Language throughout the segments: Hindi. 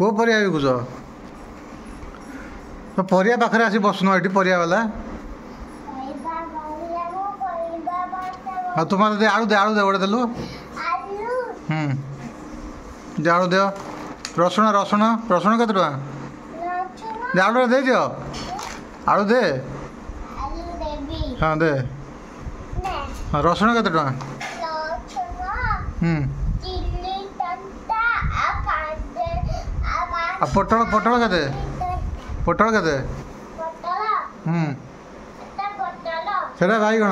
को परिया बिकुछ तो परिया पाखे आसी बसन ये परिया वाला हाँ तुम्हारे दे आलू दे गोटे देलु जे आलू दे रसुण रसुण रसुण केते टका आलू दे दियो आलू दे हाँ दे हाँ रसुण केते टका पोटल पोटल केते पोटल केते सेटा बाईगण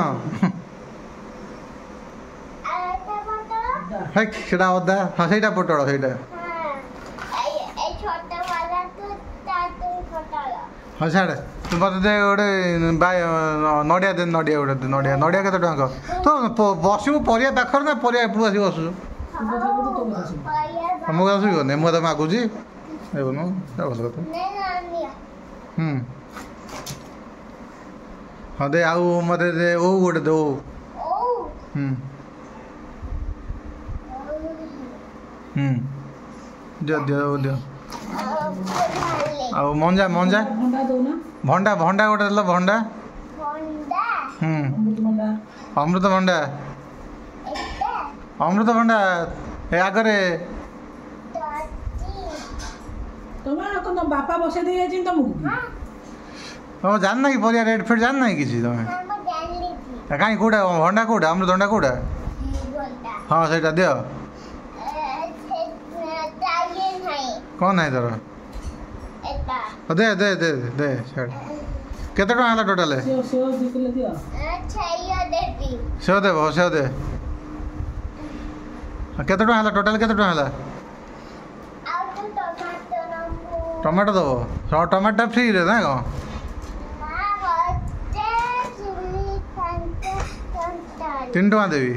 है सेटा अदा हाँ सहीटा पोटल सहीटा हाँ छाड़े तू मत दे गोटे नड़िया दे नड़िया गोटे दे नड़िया नड़िया केते टका तो बसू परिया पाखर ना परिया एपटू आसी बसु मुझे आसुन मुझे मागुची भल कथा हाँ दे आउ मत दे ओ गोटे दे ओ दियो दियो दियो आउ मंजा मंजा भंडा भंडा गोटे देल भंडा अमृत भंडा अमृत भंडा ए आगरे बापा बसे दे तुमको जान ना कि परिया रेट फेट जान ना कि तुम कहीं कौटा भंडा कौटा अमृत भंडा कौटा हाँ सहीटा दियो कौन है तोर दे दे दे दे केते टका है टोटल सेव देव सेव दे केते टका है टोटल केते टका है टमाटो दब टमाटो फ्री रे ना कौन 3 टका देवी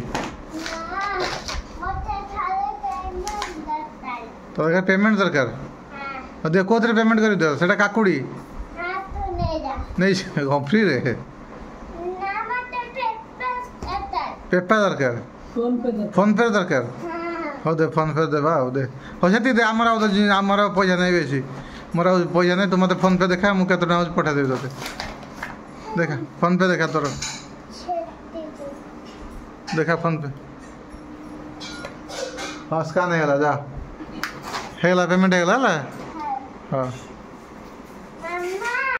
तो पेमेंट दरकार दे कौन पेमेंट कर दे सेटा काकुड़ी नहीं फ्री रे पेपा दरकार फोन पे दरकार हाँ दे फोन पे देवा दे हाँ से दे आमर आमर पैसा नहीं बेसी मोर पैसा नहीं तू मत फोन पे देखा मुझे केत पठा देवी ते देखा फोन पे देखा तोर देखा फोन पे हाँ स्कान है जा पेमेंट है हाँ